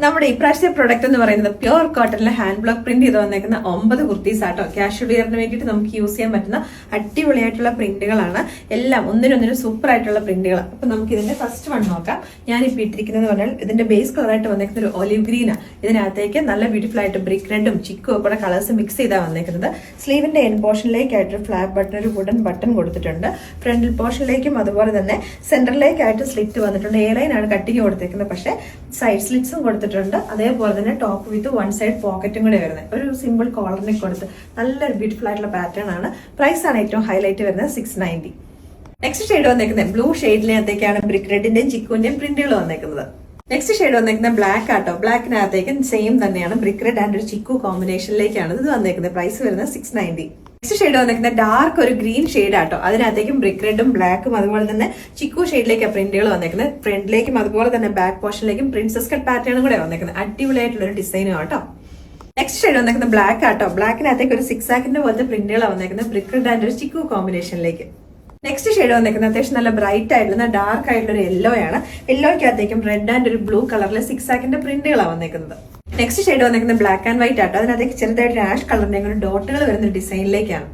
നമ്മുടെ ഇപ്രാവശ്യത്തെ പ്രൊഡക്റ്റ് എന്ന് പറയുന്നത് പ്യൂർ കോട്ടണിലെ ഹാൻഡ് ബ്ലോക്ക് പ്രിന്റ് ചെയ്ത് വന്നേക്കുന്ന 9 കുർത്തീസ് ആട്ടോ. ക്യാഷ്വൽ വെയറിന് വേണ്ടിയിട്ട് നമുക്ക് യൂസ് ചെയ്യാൻ പറ്റുന്ന അടിപൊളിയായിട്ടുള്ള പ്രിന്റുകളാണ്. എല്ലാം ഒന്നിനൊന്നിനും സൂപ്പർ ആയിട്ടുള്ള പ്രിന്റുകളാണ്. അപ്പൊ നമുക്ക് ഇതിന്റെ ഫസ്റ്റ് വൺ നോക്കാം. ഞാനിപ്പോൾ ഇട്ടിരിക്കുന്നത് പറഞ്ഞാൽ ഇതിന്റെ ബേസ് കളറായിട്ട് വന്നേക്കുന്ന ഒരു ഒലിവ് ഗ്രീനാണ്. ഇതിനകത്തേക്ക് നല്ല ബ്യൂട്ടിഫുൾ ആയിട്ട് ബ്രിക്ക് റെഡും ചിക്കും ഒക്കെ കൂടെ കളേഴ്സ് മിക്സ് ചെയ്താണ് വന്നേക്കുന്നത്. സ്ലീവിന്റെ എൻ പോർഷനിലേക്കായിട്ട് ഫ്ലാറ്റ് ബട്ടൺ, ഒരു വുഡൻ ബട്ടൺ കൊടുത്തിട്ടുണ്ട്. ഫ്രണ്ടിൽ പോർഷനിലേക്കും അതുപോലെ തന്നെ സെന്ററിലേക്കായിട്ട് സ്ലിറ്റ് വന്നിട്ടുണ്ട്. എ ലൈൻ ആണ് കട്ടിങ് കൊടുത്തേക്കുന്നത്, പക്ഷേ സൈഡ് സ്ലിറ്റ്സും കൊടുത്തിട്ടുണ്ട്. അതേപോലെ തന്നെ ടോപ്പ് വിത്ത് വൺ സൈഡ് പോക്കറ്റും കൂടെ വരുന്നത്. ഒരു സിമ്പിൾ കോളറിനെ കൊടുത്ത് നല്ലൊരു ബ്യൂട്ടിഫുൾ ആയിട്ടുള്ള പാറ്റേൺ ആണ്. പ്രൈസ് ആണ് ഏറ്റവും ഹൈലൈറ്റ് വരുന്നത് 690. നെക്സ്റ്റ് ഷെയ്ഡ് വന്നേക്കുന്നത് ബ്ലൂ ഷെയ്ഡിനകത്തേക്കാണ് ബ്രിക്ക് റെഡിന്റെയും ചിക്കുവിന്റെയും പ്രിന്റുകൾ വന്നേക്കുന്നത്. നെക്സ്റ്റ് ഷെയ്ഡ് വന്നേക്കുന്നത് ബ്ലാക്ക് ആട്ടോ. ബ്ലാക്കിനകത്തേക്ക് സെയിം തന്നെയാണ് ബ്രിക്ക് റെഡ് ആൻഡ് ഒരു ചിക്കു കോമ്പിനേഷനിലേക്കാണ് ഇത് വന്നേക്കുന്നത്. പ്രൈസ് വരുന്നത് 690. നെക്സ്റ്റ് ഷെയ്ഡ് വന്നിരിക്കുന്നത് ഡാർക്ക് ഒരു ഗ്രീൻ ഷെയ്ഡ് ആട്ടോ. അതിനകത്തേക്കും ബ്രിക്ക് റെഡും ബ്ലാക്കും അതുപോലെ തന്നെ ചിക്കു ഷെയ്ഡിലേക്കാണ് പ്രിന്റുകൾ വന്നേക്കുന്നത്. ഫ്രണ്ടിലേക്കും അതുപോലെ തന്നെ ബാക്ക് പോർഷനിലേക്കും പ്രിൻസസ് കട്ട് പാറ്റേണും കൂടെ വന്നേക്കുന്നത്. അടിപൊളിയായിട്ടുള്ള ഒരു ഡിസൈനും ആട്ടോ. നെക്സ്റ്റ് ഷെയ്ഡ് വന്നേക്കുന്നത് ബ്ലാക്ക് ആട്ടോ. ബ്ലാക്കിനകത്തേക്ക് ഒരു 6 ആക്കിന്റെ പോലത്തെ പ്രിന്റുകളാണ് വന്നേക്കുന്നത് ബ്രിക്ക് റെഡ് ആൻഡ് ഒരു ചിക്കു കോമ്പിനേഷനിലേക്ക്. നെക്സ്റ്റ് ഷെയ്ഡ് വന്നേക്കുന്നത് അത്യാവശ്യം നല്ല ബ്രൈറ്റ് ആയിട്ടുള്ള ഡാർക്ക് ആയിട്ടുള്ള ഒരു യെല്ലോ ആണ്. യെല്ലോയ്ക്കകത്തേക്കും റെഡ് ആൻഡ് ഒരു ബ്ലൂ കളറിലെ 6 ആക്കിന്റെ പ്രിന്റുകളാണ് വന്നേക്കുന്നത്. നെക്സ്റ്റ് ഷെയ്ഡ് വന്നേക്കുന്നത് ബ്ലാക്ക് ആൻഡ് വൈറ്റ് ആട്ടോ. അതിനകത്തേക്ക് ചെറുതായിട്ട് ആഷ് കളറിന്റെ ഡോട്ടുകൾ വരുന്ന ഡിസൈനിലേക്കാണ്.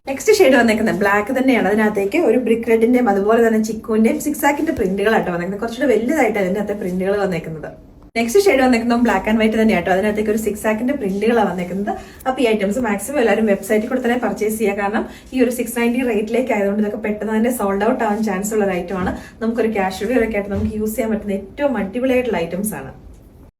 നെക്സ്റ്റ് ഷെയ്ഡ് വന്നേക്കുന്നത് ബ്ലാക്ക് തന്നെയാണ്. അതിനകത്തേക്ക് ഒരു ബ്രിക്ക് റെഡിന്റെയും അതുപോലെ തന്നെ ചിക്കുവിന്റെയും 6 ആക്കിന്റെ പ്രിന്റുകളാട്ടോ വന്നേക്കുന്നത്. കുറച്ചുകൂടെ വലുതായിട്ട് അതിനകത്തെ പ്രിന്റുകൾ വന്നേക്കുന്നത്. നെക്സ്റ്റ് ഷെയ്ഡ് വന്നേക്കുന്നത് ബ്ലാക്ക് ആൻഡ് വൈറ്റ് തന്നെയാട്ടോ. അതിനകത്തേക്ക് ഒരു 6 ആക്കിന്റെ പ്രിന്റുകളാണ് വന്നേക്കുന്നത്. അപ്പോൾ ഈ ഐറ്റംസ് മാക്സിമം എല്ലാവരും വെബ്സൈറ്റിൽ കൂടെ തന്നെ പർച്ചേസ് ചെയ്യുക. കാരണം ഈ ഒരു 690 റേറ്റിലേക്ക് ആയതുകൊണ്ട് ഇതൊക്കെ പെട്ടെന്ന് തന്നെ സോൾഡ് ഔട്ട് ആവാൻ ചാൻസ് ഉള്ള ഒരു ഐറ്റമാണ്. നമുക്കൊരു ക്യാഷ്വൽ വെയർ ഒക്കെ ആയിട്ട് നമുക്ക് യൂസ് ചെയ്യാൻ പറ്റുന്ന ഏറ്റവും അടിപൊളിയായിട്ടുള്ള ഐറ്റംസ് ആണ്.